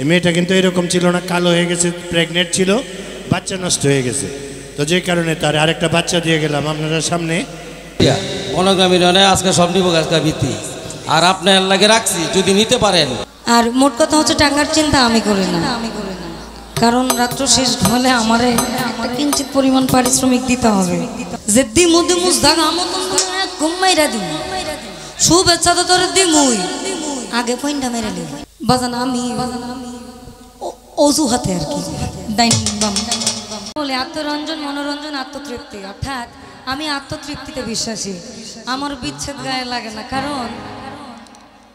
এই মেয়েটা কিন্তু এরকম ছিল না, কালো হয়ে গেছে, প্রেগনেন্ট ছিল, বাচ্চা নষ্ট হয়ে গেছে। তো যে কারণে তার আরেকটা বাচ্চা দিয়ে গেলাম আপনাদের সামনে। মনোগ্রামী নয় আজকে সব নিব গাছটা ভিত্তি, আর আপনার লাগে রাখছি যদি নিতে পারেন। আর মোট কথা হচ্ছে টাকার চিন্তা আমি করি না, কারণ রাত্র শেষ হলে আমার একটা কিঞ্চিত পরিমাণ পারিশ্রমিক দিতে হবে। যেদি মুদি মুজদাগ আমতন ঘুমাইরা দিই, শুভেচ্ছা তো তোর দিমুই, আগে পয়েন্টটা মেরে লি বাজান আমি অজুহাতে আর কি বলে আত্মরঞ্জন, মনোরঞ্জন, আত্মতৃপ্তি। অর্থাৎ আমি আত্মতৃপ্তিতে বিশ্বাসী, আমার বিচ্ছেদ গায়ে লাগে না, কারণ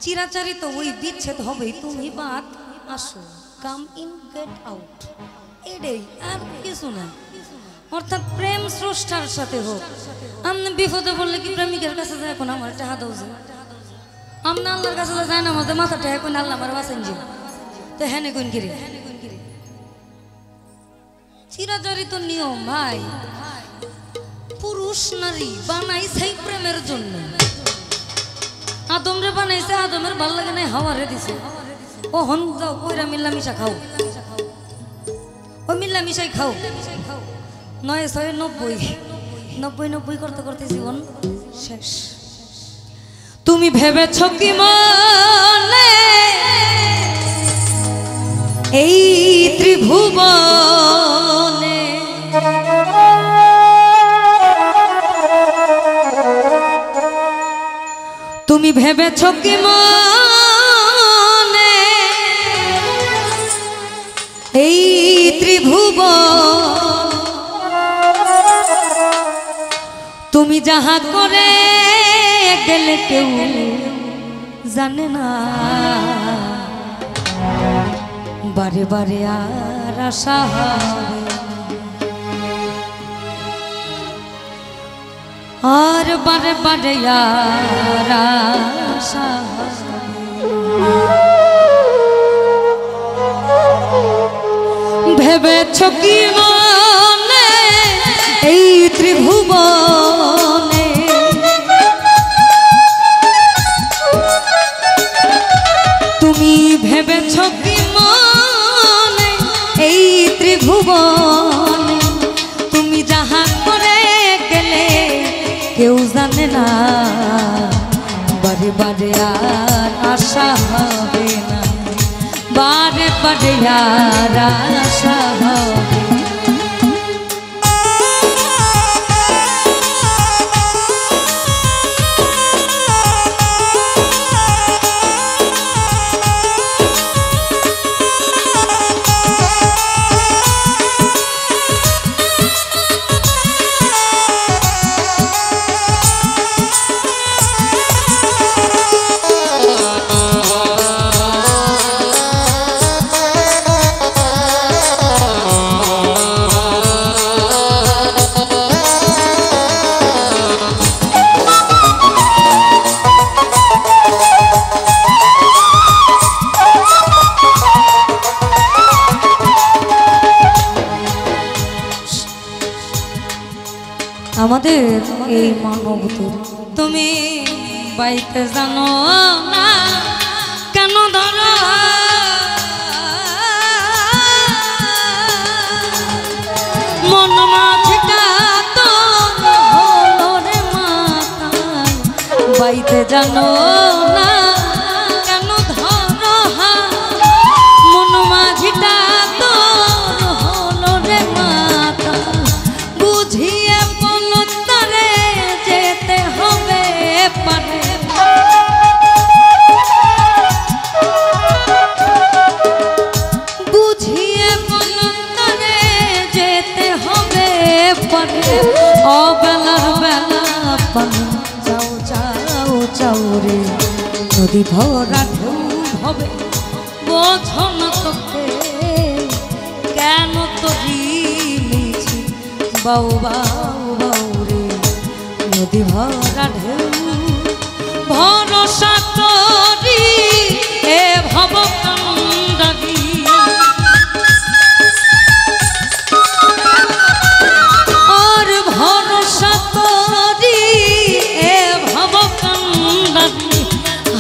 চিরাচারি তো ওই বিচ্ছেদ হবেই। তুমি বাদ আসো, কাম ইন গেট আউট, এটাই আর কিছু না। অর্থাৎ প্রেম স্রষ্টার সাথে হোক। আপনি বিপদে বললে কি প্রেমিকের কাছে যায় এখন আমার টাকা দাও যে, আপনি আল্লাহর কাছে যায় না আমাদের মাথাটা এখন আল্লাহ আমার বাঁচেন যে, তো হ্যাঁ কোন কিরে চিরাচরিত নিয়ম ভাই। পুরুষ নারী বানাইছে প্রেমের জন্য, আদমরে বানাইছে, আদমের ভাল লাগে নাই হাওয়ারে দিছে, ও হন যাও কইরা মিল্লামিশা খাও, ও মিল্লামিশাই খাও। 9 6 90 90 90 করতে করতে জীবন শেষ। তুমি ভেবেছ কি মনে এই ত্রিভুবনে তুমি ভেবেছ কি মনে এই ত্রিভুবন তুমি যাহা করে গেলে কেউ জানে না, বারে বারে আর আশা হবে আর বারে বারে আর আশা ভেবেছ কি মনে এই ত্রিভুবনে তুমি ভেবেছ কি মনে এই ত্রিভুবনে তুমি যাহা করে গেলে কেউ জানে না, বারে বারে আর আশা হবে না, বারে বারে আর আশা হবে। আমাদের এই মানবতার তুমি বাইতে জানো না কেন ধরো মন মাঝিটা তো হলো রে মাথা, বাইতে জানো না কেন ধরো মন মাঝিটা তো হলো রে মাথা, বুঝিয়ে যেতে হবে পারে বুঝিয়ে বলতে যেতে হবে পারে, অবেলার বেলা পানি যাও যাও যাও রে, নদী ভরা ঢেউ হবে বোঝো না তোকে কেন তোরি মিছি বাউ বাউ বাউ রে, নদী ভরা ঢেউ ভরসা করি এ ভব কান্ডারি, আর ভরসা করি এ ভব কান্ডারি,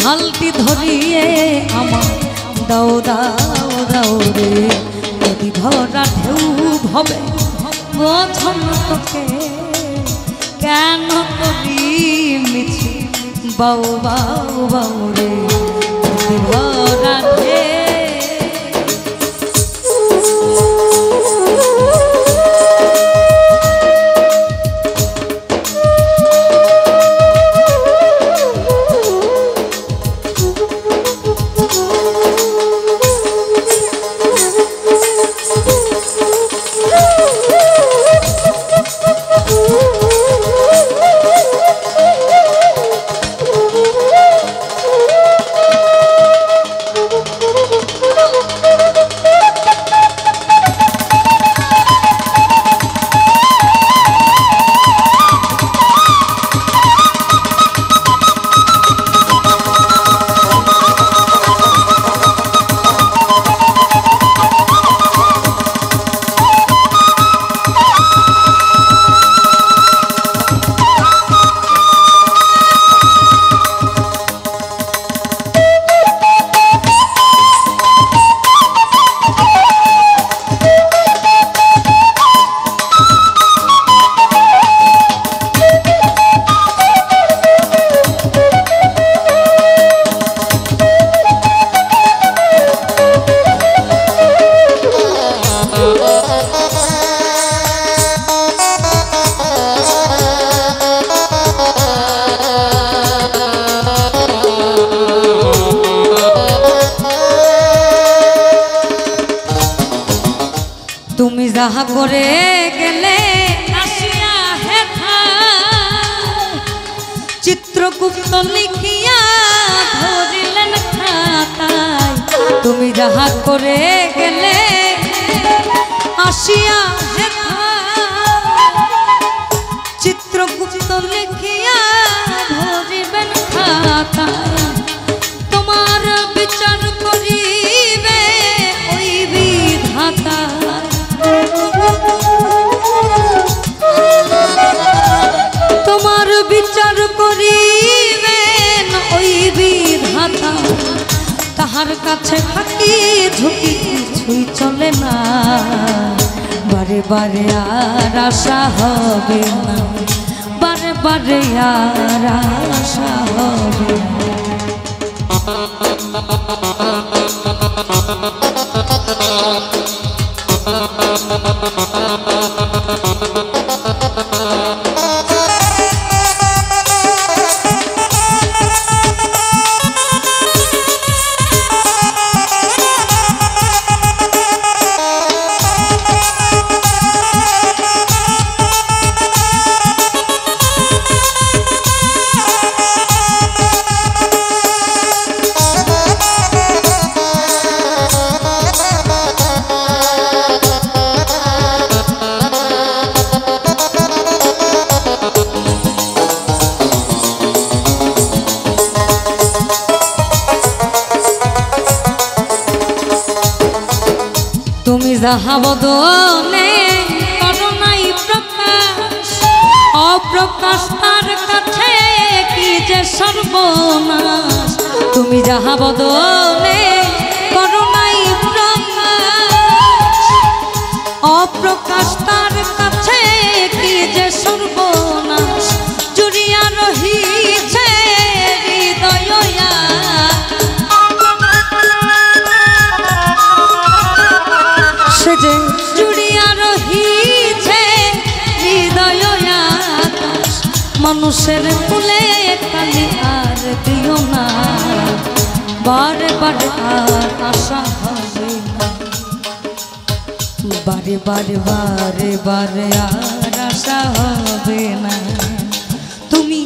হালটি ধরিয়ে আমার দাও দাও দাও রে নদী ভরা ঢেউ ভবে বোঝন তোকে কেন করি মিছি বাউ বাউ বাউ রে নদী ভরা ঢেউ। তুমি যাহা করে গেলে আসিয়া হেথা চিত্রগুপ্ত লিখিয়া ধরিলেন খাতায়। তুমি যাহা করে গেলে আসিয়া হেথা চিত্রগুপ্ত লিখিয়া ধরিবেন খাতায়। তোমার বিচার করিবে ওই বিধাতা তোমার বিচার করিবেন ওই বিধাতা। তাহার কাছে ফাঁকি ঝুঁকি কিছুই চলে না বারে বারে আর আশা হবে না বারে বারে আর আশা হবে না। তুমি যাহা বদনে করো নাই প্রকাশ অপ্রকাশ তার কাছে কি যে সর্বনাশ। তুমি যাহা বদনে করো নাই প্রকাশ অপ্রকাশ তার কাছে কি যে সর্বনাশ। জুড়িয়া রহিছে হৃদয়া সে যে জুড়িয়া রহিছে হৃদয় আকাশ। মানুষের কুলে কালি আর দিও না বারে বারে আর আশা হবে না বারে বারে বারে বারে আর আশা হবে না। তুমি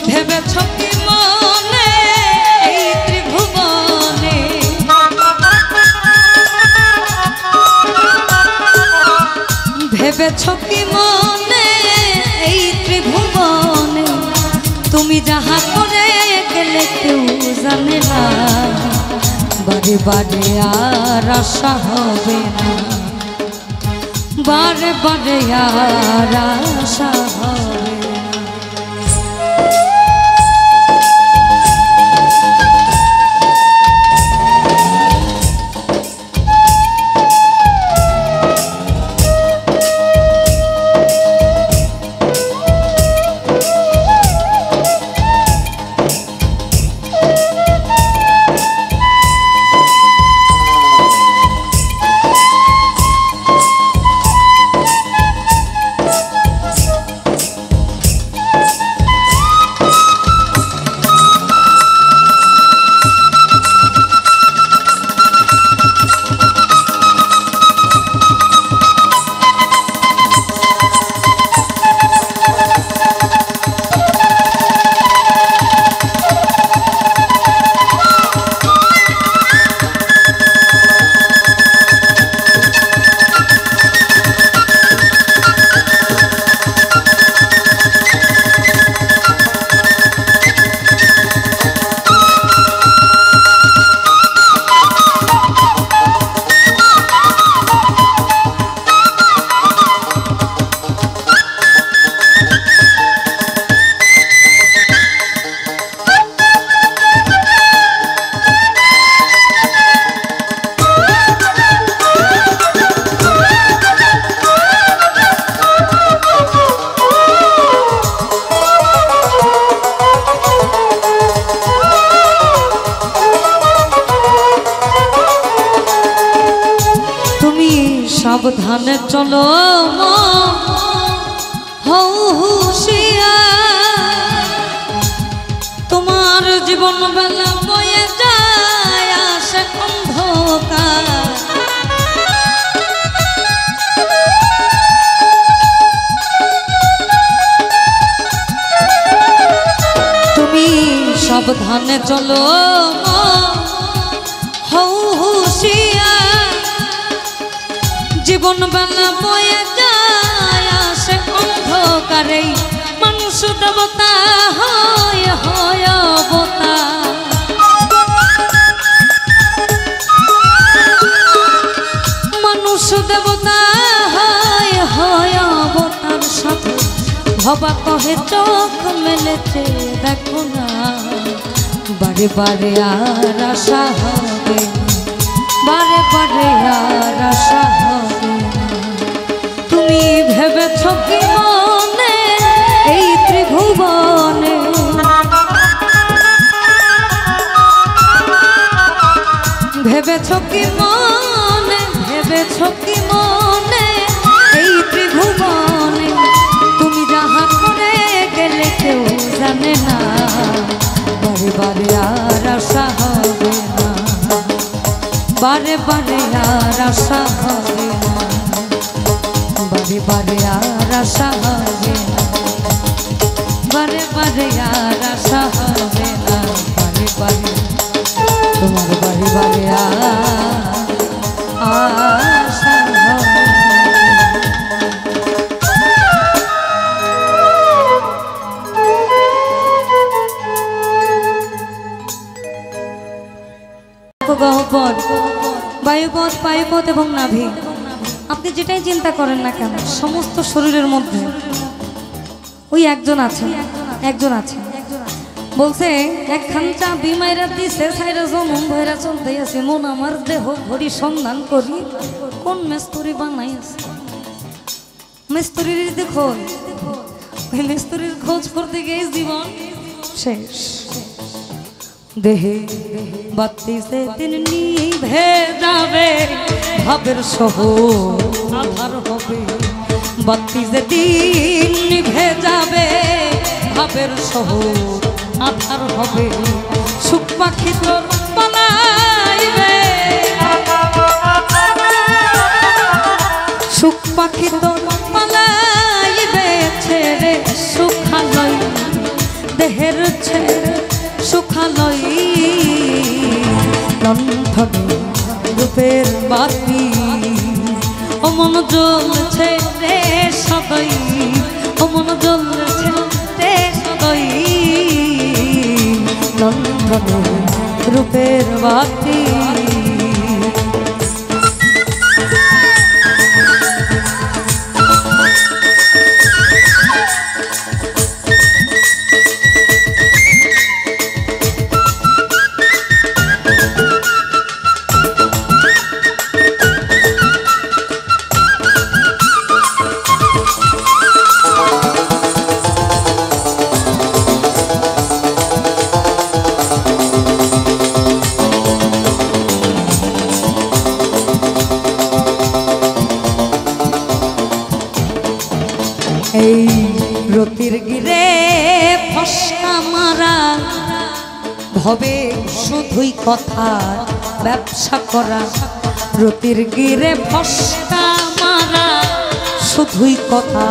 ভেবেছ কি মনে এই ত্রিভুবনে ভেবেছ কি মনে এই ত্রিভুবনে তুমি যাহা করে গেলে কেউ জানে না বারে বারে আর আশা হবে না বারে বারে আর আশা হবে না। সাবধানে চলো হও হুঁশিয়ার, তোমার জীবন বেলা বয়ে যায় আসে অন্ধকার। তুমি সাবধানে চলো হও হুঁশিয়ার, জীবন বেলা বয়ে যায় আসে অন্ধকারে। মানুষ দেবতা হয় হয় অবতার, মানুষ দেবতা হয় হয় অবতার। সাথে ভবা কহে চোখ মেলেছে দেখো না, বারে বারে আর আশা হবে না, বারে বারে আর আশা হবে না। তুমি ভেবেছ কি মনে এই ত্রিভুবনে, ভেবেছ কি মনে, ভেবেছ কি মনে এই ত্রিভুবনে, তুমি যাহা করে গেলে কেউ জানে না, বারে বারে আর আশা হবে না, বারে বারে আর আশা হবে না, বারে বারে আর আশা হবে না, বারে বারে আর আশা হবে না, বারে বারে তোমার বারে বারে আশা হবে। গহ্বর, বায়ুপথ, পায়ুপথ এবং নাভি, আপনি যেটাই চিন্তা করেন না কেন সমস্ত শরীরের মধ্যে ওই একজন আছে, একজন আছে। বলছে একখান চাবি মাইরা দিছে সাইরা জনম ভৈরা চলতে আছে, মন আমার দেহ ঘড়ি সন্ধান করি কোন মেস্তরি বানাই আছে। মেস্তরির দেখো, ওই মেস্তরির খোঁজ করতে গিয়ে জীবন শেষ। দেহে বাতি সে দিন নিভে যাবে, ভাবের সহ আধার হবে, বাতি যে দিন নিভে যাবে ভাবের সহ আধার হবে। সুখ পাখি তোর পালাইবে, সুখ পাখি তোর পালাইবে, ছেড়ে সুখালয় দেহের ছেড়ে সুখালয়। লণ্ঠনে রূপের বাতি অমন জ্বলছে রে সদয়, অমন জ্বলছে রে সদয়। লণ্ঠনে রূপের বাতি এই রতির গিরে ফসকা মারা, ভবে শুধুই কথা ব্যবসা করা। রতির গিরে ফসকা মারা, শুধুই কথা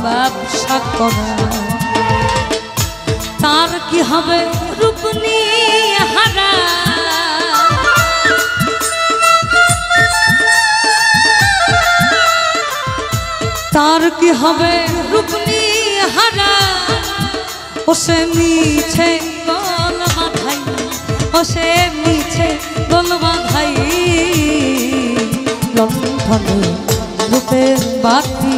ব্যবসা করা। তার কি হবে রূপ নিয়ে হারা, তার কি হবে রূপ নিয়ে হারা। ও সে মিছে গল বাঁধাই, ও সে মিছে গল বাঁধাই। লণ্ঠনে রূপের বাতি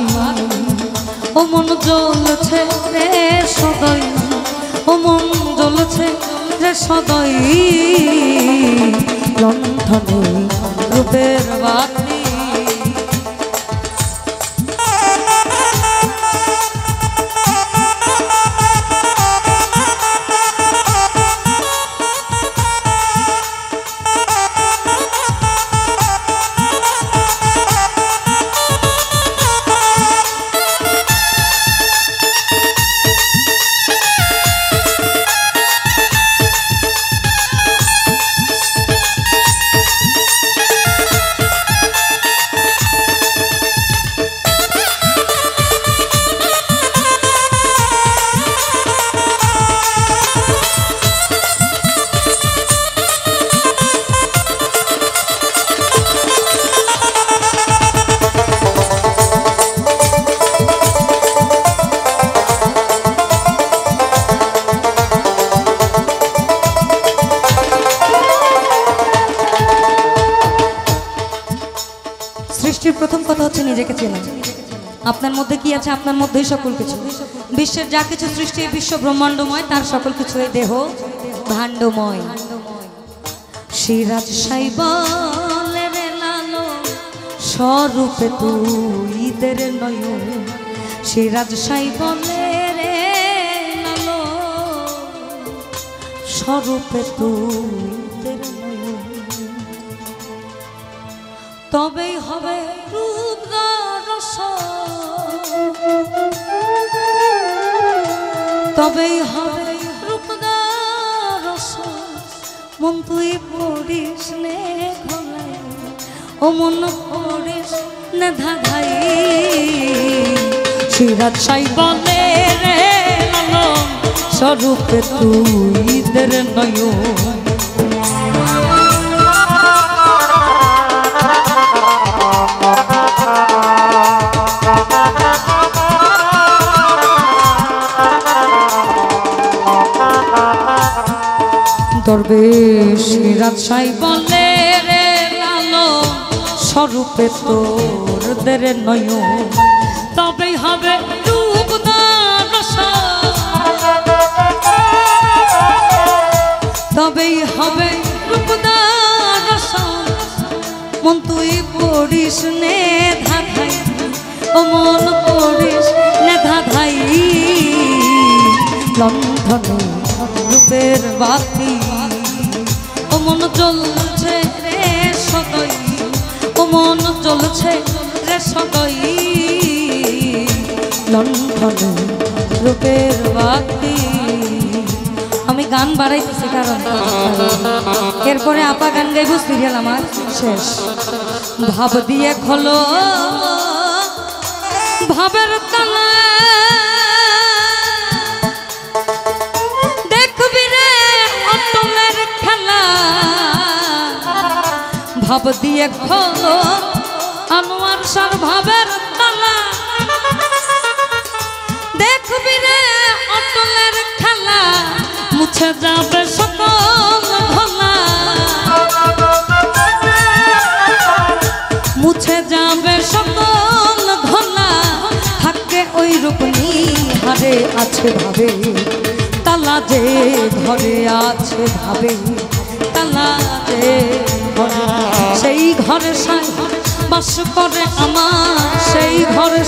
ও মন জ্বলছে রে সদয়, ও মন জ্বলছে রে সদয়। লণ্ঠনে রূপের বাতি সৃষ্টির প্রথম কথা হচ্ছে নিজেকে চেনা। আপনার মধ্যে কি আছে, আপনার মধ্যেই সকল কিছু। বিশ্বের যা কিছু সৃষ্টি, বিশ্ব ব্রহ্মাণ্ডময়, তার সকল কিছু এই দেহ ভাণ্ডময়। সিরাজ সাইবলে রে লালো স্বরূপে তুই দের নয়ন, সিরাজ সাইবলে রে লালো স্বরূপে তুই দের নয়ন। তবেই হবে রূপদারস, তবেই হবে রূপদারস। মন তুই পড়িস নে ঘোলাই, ও মন পড়িস নে ধাধাই। সিরাজ সাইবলে রে লালো স্বরূপে তুই দের নয়ন। দরবেশ সিরাজ সাইবলে রে লালো স্বরূপে তোর দের নয়ন। তবেই হবে রূপদারস, তবেই হবে রূপদারস। মন তুই পড়িস নে ধাধাই, ও মন পড়িস নে ধাধাই। লণ্ঠনে রূপের বাতি, ও মন জ্বলছে রে সদয়, ও মন জ্বলছে রে সদয়। লণ্ঠনে রূপের বাতি। আমি গান বাড়াইতেছি কারণ এরপরে আপা গান গাইব, সিরিয়াল আমার শেষ। ভাব দিয়ে খোলো ভাবের তালা, দেখবি রে অটলের খেলা। ভাব দিয়ে খোলো আনোয়ার শাহর ভাবের তালা, দেখবি রে অটলের খেলা। মুছে যাবে সকল ভোলা, মুছে যাবে সকল ঘোলা। থাকে ওই রূপনি হারে আছে ভাবে, তালা যে ঘরে আছে ভাবে, তালা যে ঘরে। সেই ঘরে বাস করে আমার, সেই ঘরে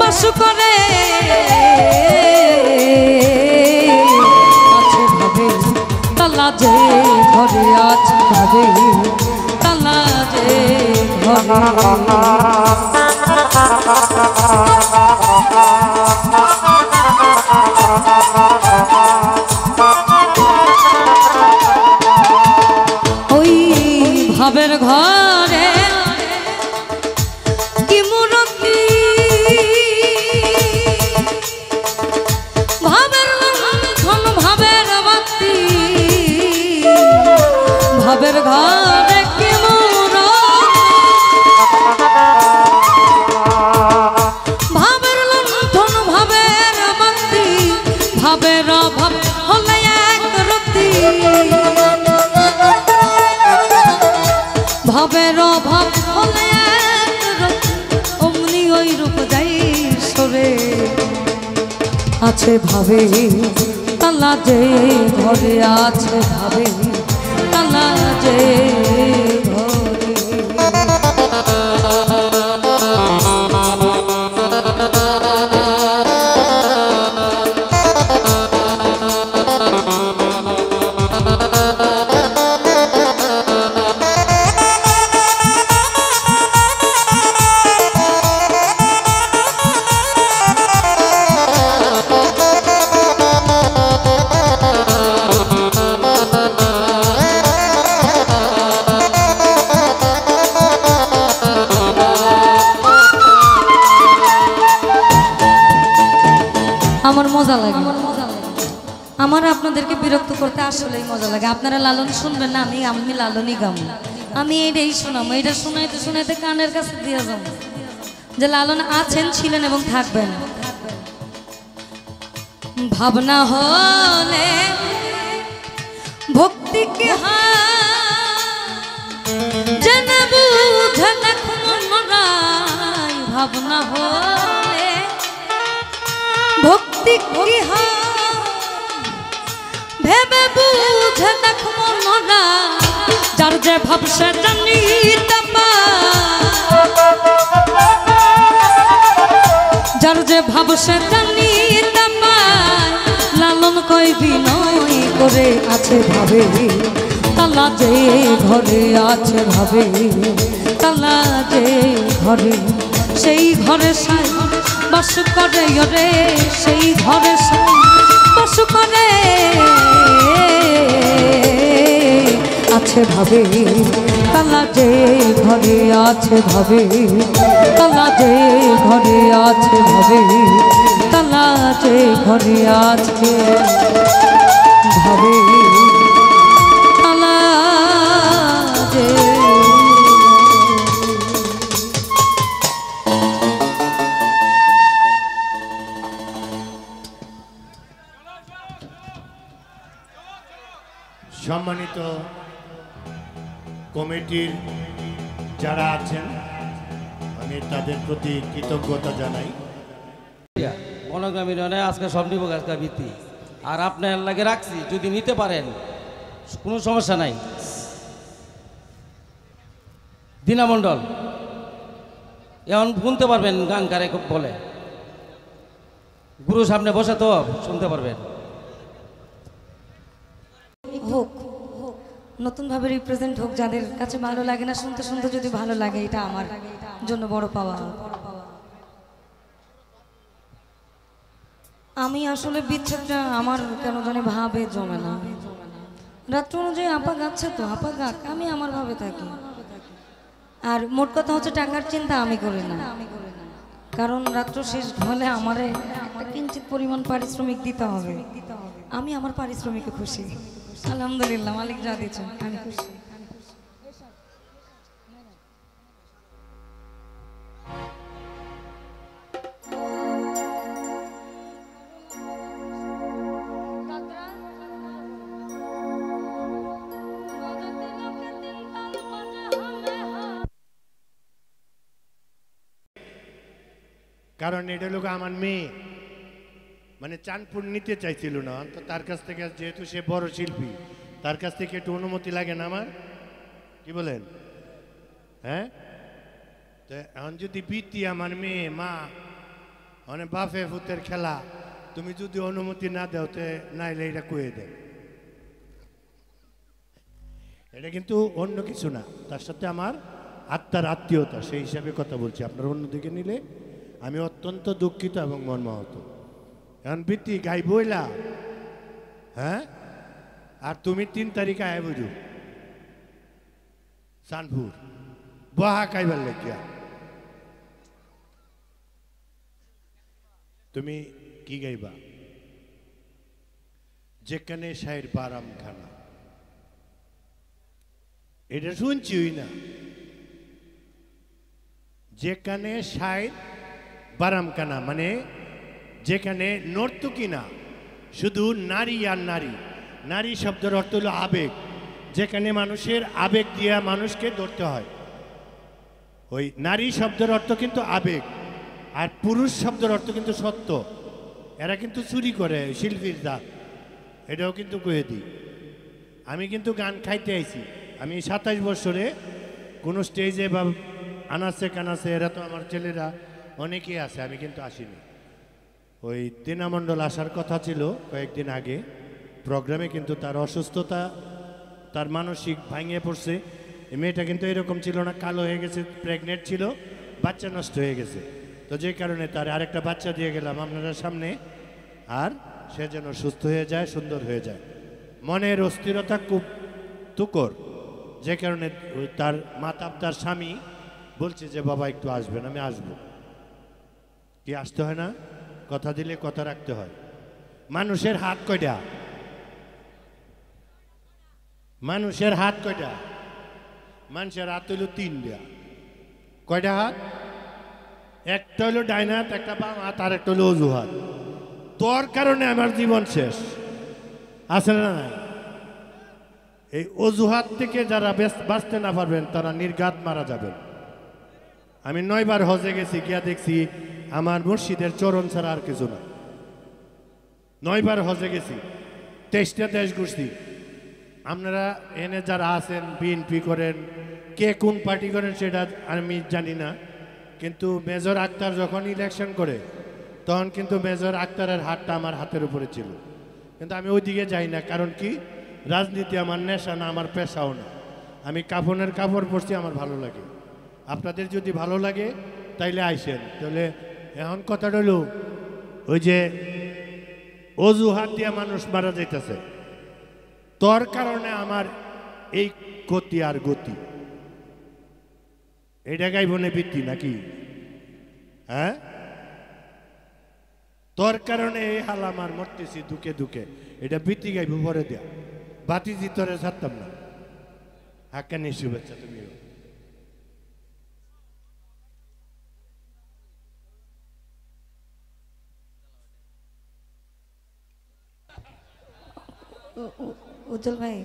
বাস করে আছে ভাবে। তালা যে ঘরে আছে ভাবে, তালা যে ঘরে। ওই ভাবের ঘরে কি মুরকি, ভাবের লণ্ঠন ভাবের বাতি। ভাবের ঘরে কি ভাবের লণ্ঠন ভাবের বাতি। ভাবের অভাব হলে এক রতি, ভাবের অভাব হলে এক রতি। অমনি ওই রূপ যাই সরে আছে ভাবে, তালা যে ঘরে আছে ভাবে, তালা যে ঘরে। আমার মজা লাগে, আমার আপনাদেরকে বিরক্ত করতে আসলেই মজা লাগে। আপনারা লালন শুনবেন না, আমি লালনই গাম। আমি এইটাই শোনাবো, এটা শোনাইতে শোনাইতে কানের কাছে দিয়ে যাবো যে লালন আছেন, ছিলেন এবং থাকবেন। ভাবনা হলে ভক্তি কি জেনে বুঝে দেখো মনরা, দিক কি ভেবে বুঝে দেখ মনরা যার যে ভাব সে জানিতে যার যে ভাব সে জানিতে লালন কই বিনয় করে আছে ভাবে তালা যে ঘরে আছে ভাবে তালা যে ঘরে সেই ঘরে সাই বাস করে রে সেই ঘরে সাই বাস করে আছে ভাবে তালা যে ঘরে আছে ভাবে তালা যে ঘরে আছে ভাবে তালা যে ঘরে আছে ভাবে তালা যে সম্মানিত কমিটির যারা আছেন আমি তাদের প্রতি কৃতজ্ঞতা জানাই। বনগ্রাম ইউনিয়নে আজকে সব নিব আজকে ভিত্তি আর আপনার লাগে রাখছি যদি নিতে পারেন কোনো সমস্যা নাই। দীনা মণ্ডল এখন শুনতে পারবেন গান কারে বলে গুরু সামনে বসে তো শুনতে পারবেন। হোক নতুন ভাবে রিপ্রেজেন্ট হোক, যাদের কাছে ভালো লাগে না শুনতে শুনতে যদি ভালো লাগে এটা আমার জন্য বড় পাওয়া। আমি আসলে বিচ্ছেদটা আমার কেন জানি ভাবে জমে না। রাত্র অনুযায়ী আপা গাচ্ছে তো আপা গাক, আমি আমার ভাবে থাকি। আর মোট কথা হচ্ছে টাকার চিন্তা আমি করি না, কারণ রাত্র শেষ হলে আমার একটা কিঞ্চিত পরিমাণ পারিশ্রমিক দিতে হবে। আমি আমার পারিশ্রমিকে খুশি, আলহামদুলিল্লাহ মালিক যা দিচ্ছেন আমি খুশি। কারণ এটা লোক আমার মেয়ে, মানে চাঁদপুর নিতে চাইছিল না, তো তার কাছ থেকে যেহেতু সে বড় শিল্পী তার কাছ থেকে একটু অনুমতি লাগে না আমার, কি বলেন? হ্যাঁ, তো এখন যদি বৃত্তি আমার মেয়ে মা মানে বাপে ভূতের খেলা, তুমি যদি অনুমতি না দাও তে নাইলে এটা কয়ে দেয়। এটা কিন্তু অন্য কিছু না, তার সাথে আমার আত্মার আত্মীয়তা, সেই হিসাবে কথা বলছি। আপনার অন্যদিকে নিলে আমি অত্যন্ত দুঃখিত এবং মর্মাহত। এখন বৃত্তি গাই বইলা, হ্যাঁ, আর তুমি 3 তারিখে আয় বুঝু চাঁদপুর বহা খাইবার লেগিয়া। তুমি কি গাইবা? যেখানে শায়ের বারাম খানা, এটা শুনছি না। যেখানে শায়ের বারামখানা মানে যেখানে নর্তকী না, শুধু নারী আর নারী। নারী শব্দের অর্থ হলো আবেগ, যেখানে মানুষের আবেগ দিয়া মানুষকে ধরতে হয়। ওই নারী শব্দের অর্থ কিন্তু আবেগ, আর পুরুষ শব্দের অর্থ কিন্তু সত্য। এরা কিন্তু চুরি করে শিল্পীর দাঁত, এটাও কিন্তু কয়ে দিই। আমি কিন্তু গান খাইতে আইছি, আমি 27 বছরে কোনো স্টেজে বা আনাচে কানাচে, এরা তো আমার ছেলেরা অনেকেই আছে, আমি কিন্তু আসিনি। ওই দীনা মণ্ডল আসার কথা ছিল কয়েকদিন আগে প্রোগ্রামে, কিন্তু তার অসুস্থতা, তার মানসিক ভাঙিয়ে পড়ছে। এই মেয়েটা কিন্তু এরকম ছিল না, কালো হয়ে গেছে, প্রেগনেন্ট ছিল, বাচ্চা নষ্ট হয়ে গেছে। তো যে কারণে তার আরেকটা বাচ্চা দিয়ে গেলাম আপনাদের সামনে, আর সে যেন সুস্থ হয়ে যায়, সুন্দর হয়ে যায়। মনের অস্থিরতা খুব তুকর, যে কারণে তার মাতা, তার স্বামী বলছে যে বাবা একটু আসবেন। আমি আসবো, কি আসতে হয় না? কথা দিলে কথা রাখতে হয়। মানুষের হাত কয়টা? মানুষের হাত কয়টা? মানুষের হাত হইল 3টা। কয়টা হাত? একটা হইলো ডাইন হাত, একটা বাম হাত, আর একটা হইলো অজু হাত। তোর কারণে আমার জীবন শেষ, আছে না নাই? এই অজুহাত থেকে যারা বাঁচতে না পারবেন তারা নির্ঘাত মারা যাবেন। আমি 9 বার হজে গেছি, গিয়া দেখছি আমার মুর্শিদের চরণ ছাড়া আর কিছু না। 9 বার হজে গেছি, 23টা দেশ ঘুরছি। আপনারা এনে যারা আছেন, বিএনপি করেন, কে কোন পার্টি করেন সেটা আমি জানি না, কিন্তু মেজর আক্তার যখন ইলেকশন করে তখন কিন্তু মেজর আক্তারের হাতটা আমার হাতের উপরে ছিল, কিন্তু আমি ওইদিকে যাই না। কারণ কি, রাজনীতি আমার নেশা না, আমার পেশাও না। আমি কাফনের কাপড় পরছি, আমার ভালো লাগে। আপনাদের যদি ভালো লাগে তাইলে আইসেন। তাহলে এখন কথাটা হলো, ওই যে অজুহাত দিয়ে মানুষ মারা যাইতেছে, তোর কারণে আমার এই গতি আর গতি, এটা গাইবনে বৃত্তি নাকি? হ্যাঁ, তোর কারণে এই হাল আমার, মরতেছি দুঃখে দুঃখে, এটা বৃত্তি গাইব ভরে দেয়া। বাতি জিতরে ছাড়তাম না। হাক্কানি শুভেচ্ছা। তুমিও উজ্জ্বল ভাই,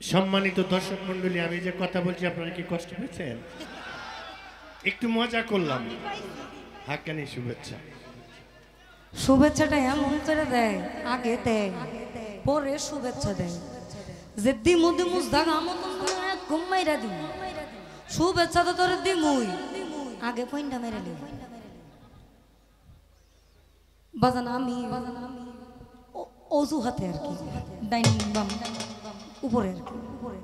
সম্মানিত দর্শক মন্ডলী, আমি যে কথা বলছি আপনারা কি কষ্ট পেয়েছেন? একটু মজা করলাম। হাক্কানি শুভেচ্ছা। শুভেচ্ছাটা এমন করে দেয়, আগে দেয় পরে শুভেচ্ছা দেয়। যে দিমু দিমু জাগা মতন ঘুমাইরা দিমু, শুভেচ্ছা তো তোর দিমুই, আগে পয়েন্টটা মেরে নি বাজান। আমি অজুহাতে আর কি, ডাইনিং বাম উপরে আর কি, উপরে